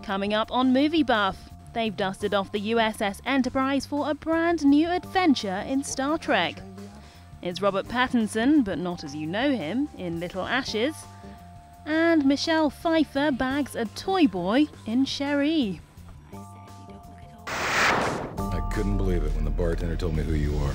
Coming up on MovieBuff, they've dusted off the USS Enterprise for a brand new adventure in Star Trek. It's Robert Pattinson, but not as you know him, in Little Ashes. And Michelle Pfeiffer bags a toy boy in Cheri. I couldn't believe it when the bartender told me who you are.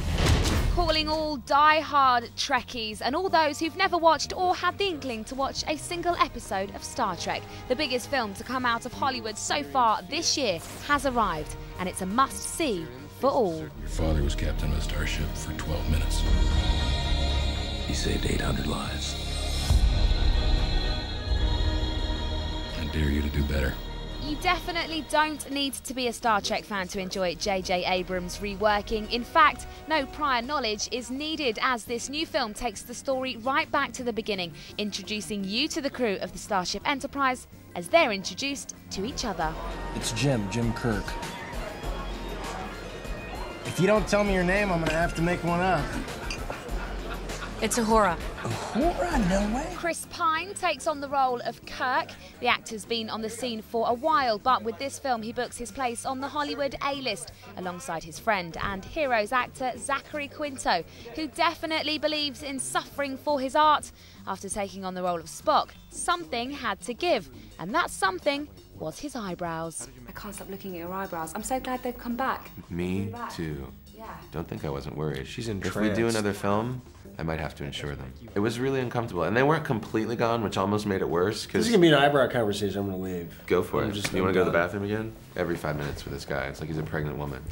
Calling all die-hard Trekkies and all those who've never watched or had the inkling to watch a single episode of Star Trek. The biggest film to come out of Hollywood so far this year has arrived, and it's a must-see for all. Your father was captain of a starship for 12 minutes. He saved 800 lives. I dare you to do better. You definitely don't need to be a Star Trek fan to enjoy J.J. Abrams' reworking. In fact, no prior knowledge is needed, as this new film takes the story right back to the beginning, introducing you to the crew of the Starship Enterprise as they're introduced to each other. It's Jim Kirk. If you don't tell me your name, I'm gonna have to make one up. It's Uhura. Uhura? No way. Chris Pine takes on the role of Kirk. The actor's been on the scene for a while, but with this film he books his place on the Hollywood A-list alongside his friend and Heroes actor Zachary Quinto, who definitely believes in suffering for his art. After taking on the role of Spock, something had to give, and that something was his eyebrows. I can't stop looking at your eyebrows. I'm so glad they've come back. Me too. Yeah. Don't think I wasn't worried. She's If entranced. we do another film, I might have to insure them. It was really uncomfortable, and they weren't completely gone, which almost made it worse. This is gonna be an eyebrow conversation. I'm gonna leave. Go for it. You want to go to the done. bathroom again? Every 5 minutes with this guy. It's like he's a pregnant woman.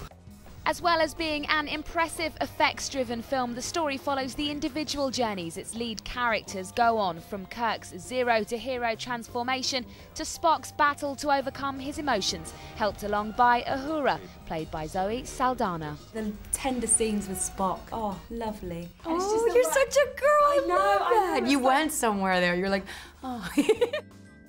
As well as being an impressive effects-driven film, the story follows the individual journeys its lead characters go on, from Kirk's zero-to-hero transformation to Spock's battle to overcome his emotions, helped along by Uhura, played by Zoe Saldana. The tender scenes with Spock. Oh, lovely. And it's Oh, just you're the such a girl. I know, know. You went somewhere there. You're like, oh.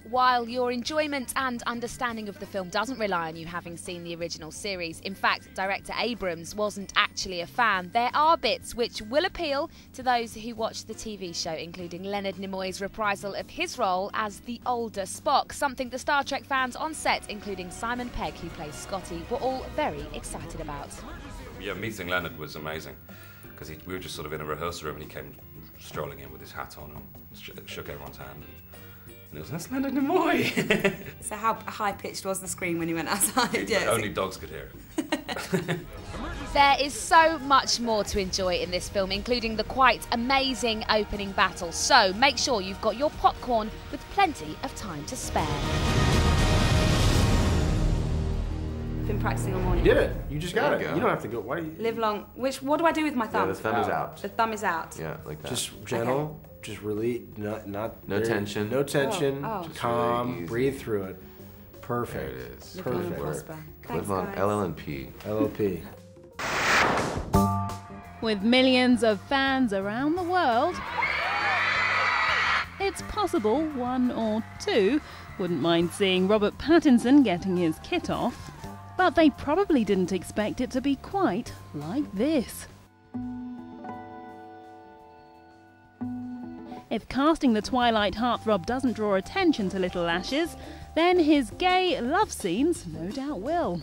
While your enjoyment and understanding of the film doesn't rely on you having seen the original series, in fact, director Abrams wasn't actually a fan, there are bits which will appeal to those who watch the TV show, including Leonard Nimoy's reprisal of his role as the older Spock, something the Star Trek fans on set, including Simon Pegg, who plays Scotty, were all very excited about. Yeah, meeting Leonard was amazing, because we were just sort of in a rehearsal room and he came strolling in with his hat on and shook everyone's hand. And it was, that's Leonard Nimoy! So how high-pitched was the scream when you went outside? Yeah, Only dogs could hear it. There is so much more to enjoy in this film, including the quite amazing opening battle, so make sure you've got your popcorn with plenty of time to spare. I've been practicing all morning. You did it. You just got There it. you go. You don't have to go. Why do you? Live long. What do I do with my thumb? Yeah, the thumb is out. The thumb is out. Yeah, like that. Just gentle. Just really not No tension. No tension. Oh. Just calm. Really easy. Breathe through it. Perfect. There it is. Live long and Perfect. prosper. Live Thanks, long, guys. LL&P. LLP. With millions of fans around the world, it's possible one or two wouldn't mind seeing Robert Pattinson getting his kit off, but they probably didn't expect it to be quite like this. If casting the Twilight heartthrob doesn't draw attention to Little Ashes, then his gay love scenes no doubt will.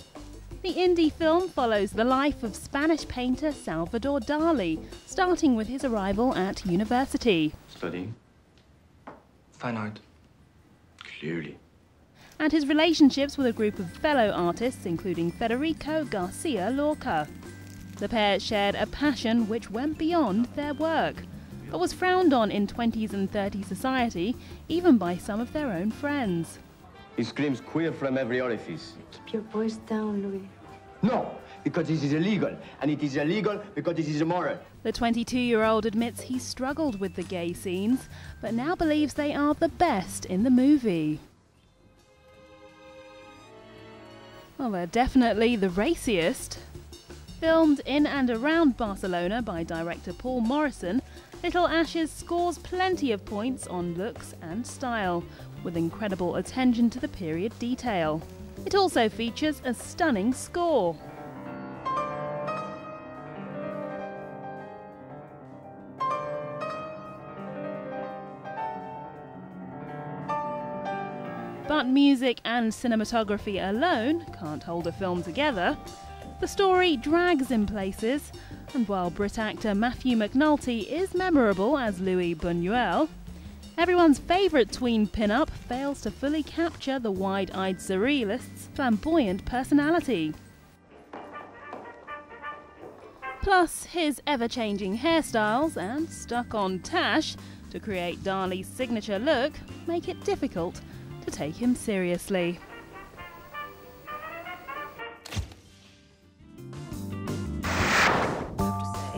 The indie film follows the life of Spanish painter Salvador Dali, starting with his arrival at university. Studying? Fine art. Clearly. And his relationships with a group of fellow artists, including Federico Garcia Lorca. The pair shared a passion which went beyond their work, but was frowned on in 20s and 30s society, even by some of their own friends. He screams queer from every orifice. Keep your voice down, Louis. No, because this is illegal, and it is illegal because this is immoral. The 22-year-old admits he struggled with the gay scenes, but now believes they are the best in the movie. Well, they're definitely the raciest. Filmed in and around Barcelona by director Paul Morrison, Little Ashes scores plenty of points on looks and style, with incredible attention to the period detail. It also features a stunning score. But music and cinematography alone can't hold a film together. The story drags in places, and while Brit actor Matthew McNulty is memorable as Louis Buñuel, everyone's favourite tween pin-up fails to fully capture the wide-eyed surrealist's flamboyant personality. Plus, his ever-changing hairstyles and stuck-on tash to create Dali's signature look make it difficult to take him seriously.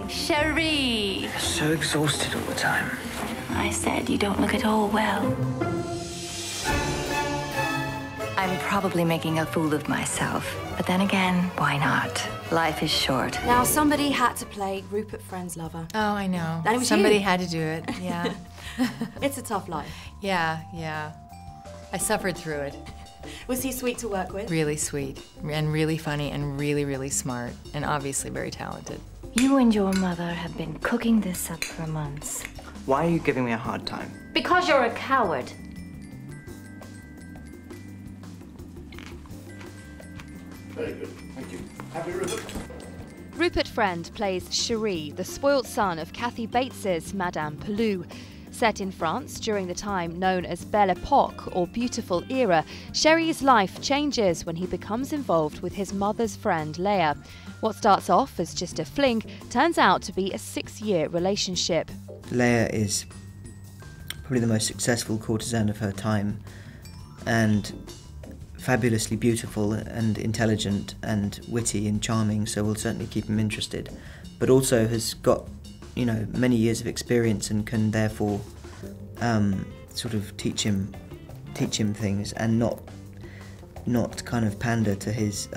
Cheri! So exhausted all the time. I said you don't look at all well. I'm probably making a fool of myself. But then again, why not? Life is short. Now, somebody had to play Rupert Friend's lover. Oh, I know. And it was somebody you. had to do it, yeah. It's a tough life. Yeah. I suffered through it. Was he sweet to work with? Really sweet, and really funny, and really, really smart, and obviously very talented. You and your mother have been cooking this up for months. Why are you giving me a hard time? Because you're a coward. Very good. Thank you. Happy Rupert? Rupert Friend plays Cheri, the spoilt son of Kathy Bates's Madame Pelou. Set in France during the time known as Belle Époque, or Beautiful Era, Cheri's life changes when he becomes involved with his mother's friend Leia. What starts off as just a fling turns out to be a 6-year relationship. Leia is probably the most successful courtesan of her time, and fabulously beautiful and intelligent and witty and charming, so we'll certainly keep him interested, but also has got, you know, many years of experience and can therefore sort of teach him things and not kind of pander to his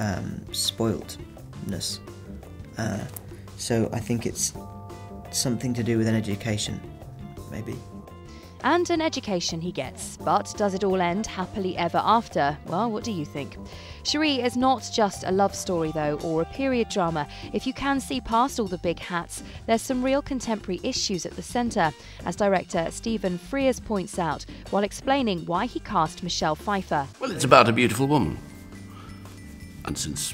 spoiltness. So I think it's something to do with an education, maybe. And an education he gets. But does it all end happily ever after? Well, what do you think? Cheri is not just a love story, though, or a period drama. If you can see past all the big hats, there's some real contemporary issues at the centre, as director Stephen Frears points out, while explaining why he cast Michelle Pfeiffer. Well, it's about a beautiful woman. And since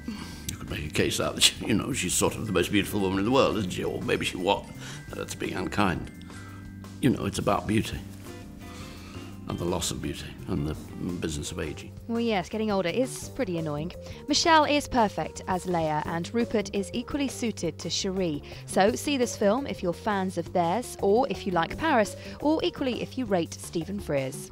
you could make a case out that, you know, she's sort of the most beautiful woman in the world, isn't she? Or maybe she was. That's being unkind. You know, it's about beauty. And the loss of beauty and the business of aging. Well, yes, getting older is pretty annoying. Michelle is perfect as Leia, and Rupert is equally suited to Cheri. So see this film if you're fans of theirs, or if you like Paris, or equally if you rate Stephen Frears.